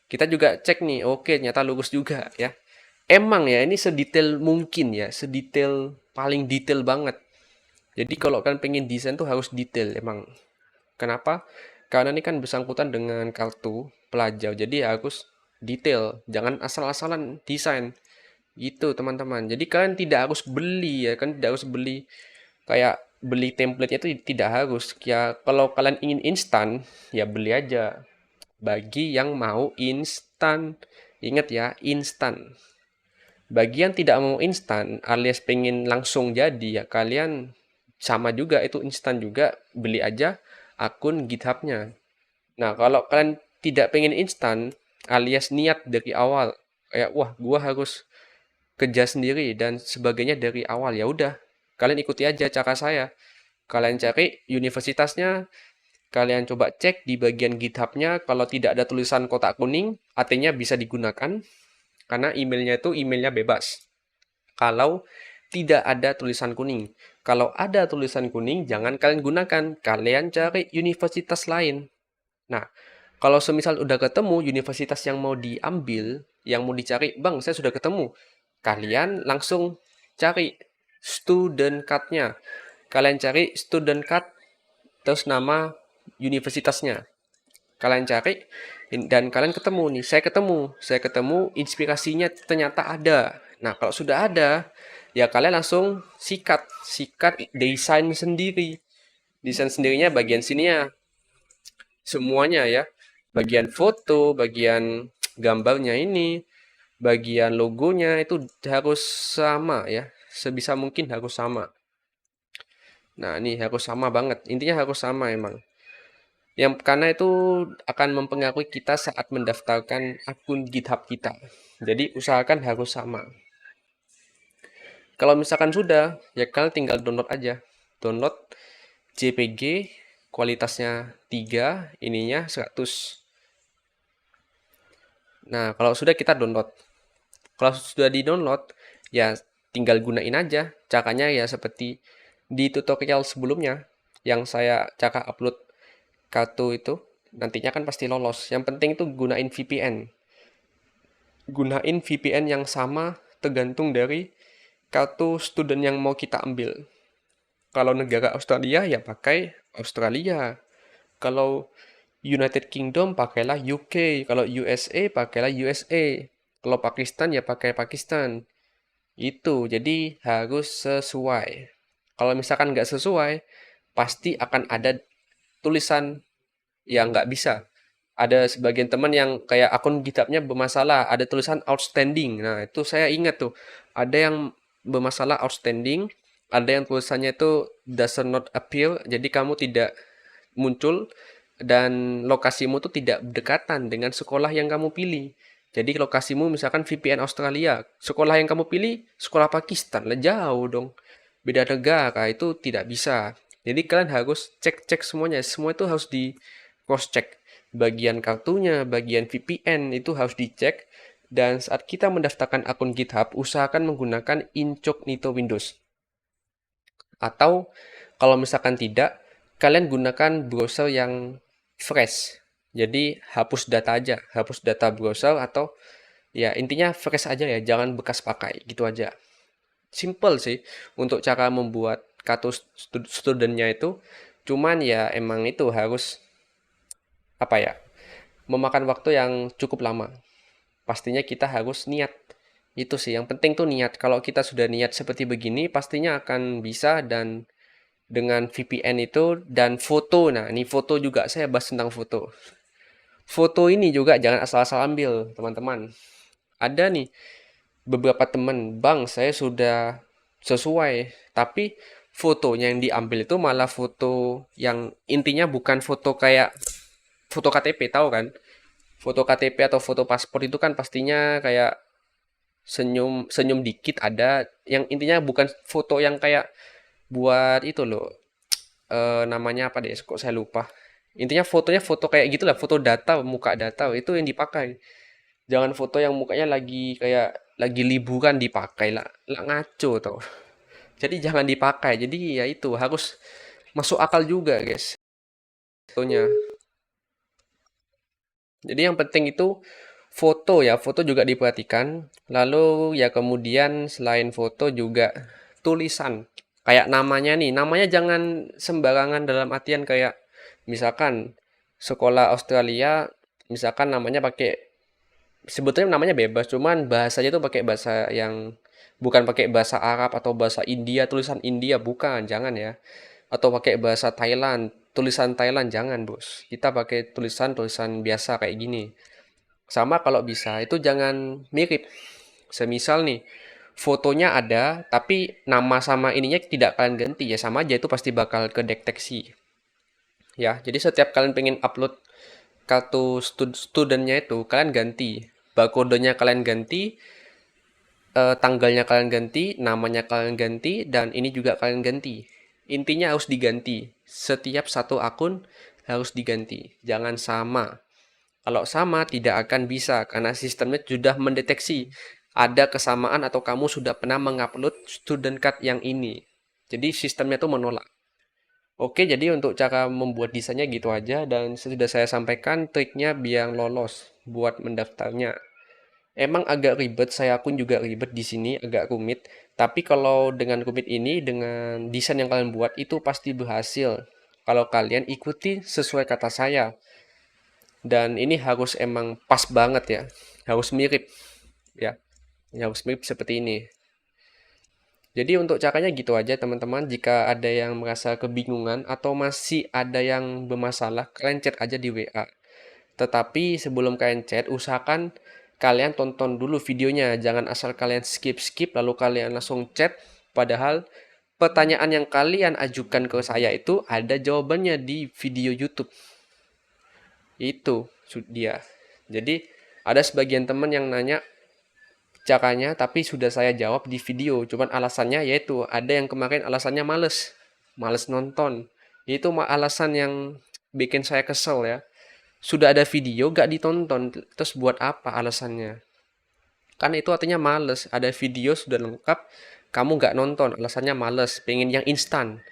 Kita juga cek nih, oke ternyata lurus juga ya. Emang ya ini sedetail mungkin ya, sedetail paling detail banget. Jadi kalau kalian pengen desain tuh harus detail emang. Kenapa? Karena ini kan bersangkutan dengan kartu pelajar, jadi harus detail. Jangan asal-asalan desain. Gitu teman-teman. Jadi kalian tidak harus beli ya, kan tidak harus beli kayak beli template itu tidak harus. Ya kalau kalian ingin instan, ya beli aja. Bagi yang mau instan, ingat ya, instan. Bagi yang tidak mau instan alias pengen langsung jadi ya kalian sama juga itu instan juga, beli aja akun GitHub-nya. Nah, kalau kalian tidak pengen instan alias niat dari awal kayak wah gua harus kerja sendiri dan sebagainya dari awal. Ya udah, kalian ikuti aja cara saya. Kalian cari universitasnya, kalian coba cek di bagian GitHub-nya, kalau tidak ada tulisan kotak kuning, artinya bisa digunakan, karena emailnya itu emailnya bebas. Kalau tidak ada tulisan kuning. Kalau ada tulisan kuning, jangan kalian gunakan. Kalian cari universitas lain. Nah, kalau semisal udah ketemu universitas yang mau diambil, yang mau dicari, bang, saya sudah ketemu. Kalian langsung cari student card-nya. Kalian cari student card, terus nama universitasnya. Kalian cari, dan kalian ketemu nih. Saya ketemu, inspirasinya ternyata ada. Nah, kalau sudah ada, ya kalian langsung sikat desain sendiri. Desain sendirinya bagian sininya, semuanya ya. Bagian foto, bagian gambarnya ini, bagian logonya itu harus sama ya. Sebisa mungkin harus sama. Nah, ini harus sama banget. Intinya harus sama emang. Yang karena itu akan mempengaruhi kita saat mendaftarkan akun GitHub kita. Jadi usahakan harus sama. Kalau misalkan sudah, ya kalian tinggal download aja. Download JPG, kualitasnya 3, ininya 100. Nah, kalau sudah kita download. Kalau sudah di-download, ya tinggal gunain aja. Caranya ya seperti di tutorial sebelumnya yang saya cara upload kartu itu, nantinya kan pasti lolos. Yang penting itu gunain VPN. Gunain VPN yang sama tergantung dari kartu student yang mau kita ambil. Kalau negara Australia ya pakai Australia. Kalau United Kingdom pakailah UK. Kalau USA pakailah USA. Kalau Pakistan ya pakai Pakistan. Itu, jadi harus sesuai. Kalau misalkan nggak sesuai, pasti akan ada tulisan yang nggak bisa. Ada sebagian teman yang kayak akun GitHub-nya bermasalah, ada tulisan outstanding. Nah, itu saya ingat tuh. Ada yang bermasalah outstanding, ada yang tulisannya itu does not appear, jadi kamu tidak muncul dan lokasimu tuh tidak berdekatan dengan sekolah yang kamu pilih. Jadi lokasimu misalkan VPN Australia, sekolah yang kamu pilih sekolah Pakistan, lah jauh dong. Beda negara itu tidak bisa. Jadi kalian harus cek-cek semuanya, semua itu harus di cross check. Bagian kartunya, bagian VPN itu harus dicek. Dan saat kita mendaftarkan akun GitHub, usahakan menggunakan incognito Windows. Atau kalau misalkan tidak, kalian gunakan browser yang fresh. Jadi hapus data aja, hapus data browser atau ya intinya fresh aja ya, jangan bekas pakai gitu aja. Simple sih untuk cara membuat kartu studentnya itu. Cuman ya emang itu harus apa ya, memakan waktu yang cukup lama. Pastinya kita harus niat. Itu sih yang penting tuh niat. Kalau kita sudah niat seperti begini, pastinya akan bisa. Dan dengan VPN itu dan foto. Nah, ini foto juga saya bahas tentang foto. Foto ini juga jangan asal-asal ambil, teman-teman. Ada nih beberapa teman, bang, saya sudah sesuai, tapi fotonya yang diambil itu malah foto yang intinya bukan foto kayak foto KTP, tahu kan? Foto KTP atau foto paspor itu kan pastinya kayak senyum senyum dikit ada, yang intinya bukan foto yang kayak buat itu loh. Namanya apa deh? Kok saya lupa. Intinya fotonya foto kayak gitulah, foto data, muka data itu yang dipakai. Jangan foto yang mukanya lagi kayak lagi liburan dipakai lah, lah ngaco tau. Jadi jangan dipakai. Jadi ya itu harus masuk akal juga, guys. Fotonya. Jadi yang penting itu foto ya, foto juga diperhatikan. Lalu ya kemudian selain foto juga tulisan. Kayak namanya nih, namanya jangan sembarangan dalam artian kayak misalkan sekolah Australia, misalkan namanya pakai, sebetulnya namanya bebas, cuman bahasanya tuh pakai bahasa yang bukan pakai bahasa Arab atau bahasa India, tulisan India bukan, jangan ya. Atau pakai bahasa Thailand, tulisan Thailand jangan, Bos. Kita pakai tulisan-tulisan biasa kayak gini. Sama kalau bisa, itu jangan mirip. Semisal nih, fotonya ada, tapi nama sama ininya tidak kalian ganti, ya sama aja itu pasti bakal kedeteksi. Ya, jadi setiap kalian pengen upload kartu studentnya itu, kalian ganti. Barcode-nya kalian ganti, tanggalnya kalian ganti, namanya kalian ganti, dan ini juga kalian ganti. Intinya harus diganti. Setiap satu akun harus diganti. Jangan sama. Kalau sama tidak akan bisa karena sistemnya sudah mendeteksi ada kesamaan atau kamu sudah pernah mengupload student card yang ini. Jadi sistemnya tuh menolak. Oke, jadi untuk cara membuat desainnya gitu aja dan sudah saya sampaikan triknya biar lolos buat mendaftarnya. Emang agak ribet, saya pun juga ribet di sini, agak rumit. Tapi kalau dengan rumit ini, dengan desain yang kalian buat itu pasti berhasil. Kalau kalian ikuti sesuai kata saya. Dan ini harus emang pas banget ya. Harus mirip ya. Harus mirip seperti ini. Jadi untuk caranya gitu aja teman-teman. Jika ada yang merasa kebingungan atau masih ada yang bermasalah, kalian chat aja di WA. Tetapi sebelum kalian chat, usahakan kalian tonton dulu videonya. Jangan asal kalian skip-skip lalu kalian langsung chat. Padahal pertanyaan yang kalian ajukan ke saya itu ada jawabannya di video YouTube. Itu dia. Jadi ada sebagian teman yang nanya caranya tapi sudah saya jawab di video. Cuman alasannya yaitu ada yang kemarin alasannya males. Males nonton. Itu alasan yang bikin saya kesel ya. Sudah ada video gak ditonton. Terus buat apa alasannya? Kan itu artinya males. Ada video sudah lengkap. Kamu gak nonton. Alasannya males. Pengen yang instan.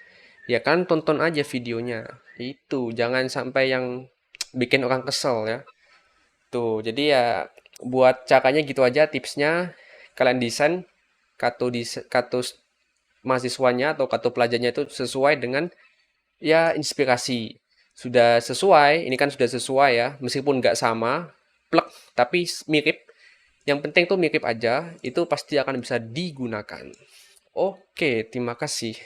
Ya kan tonton aja videonya. Itu. Jangan sampai yang bikin orang kesel ya. Tuh, jadi ya buat caranya gitu aja tipsnya. Kalian desain kartu mahasiswanya atau kartu pelajarnya itu sesuai dengan ya inspirasi. Sudah sesuai, ini kan sudah sesuai ya, meskipun nggak sama, plek, tapi mirip. Yang penting tuh mirip aja, itu pasti akan bisa digunakan. Oke, terima kasih.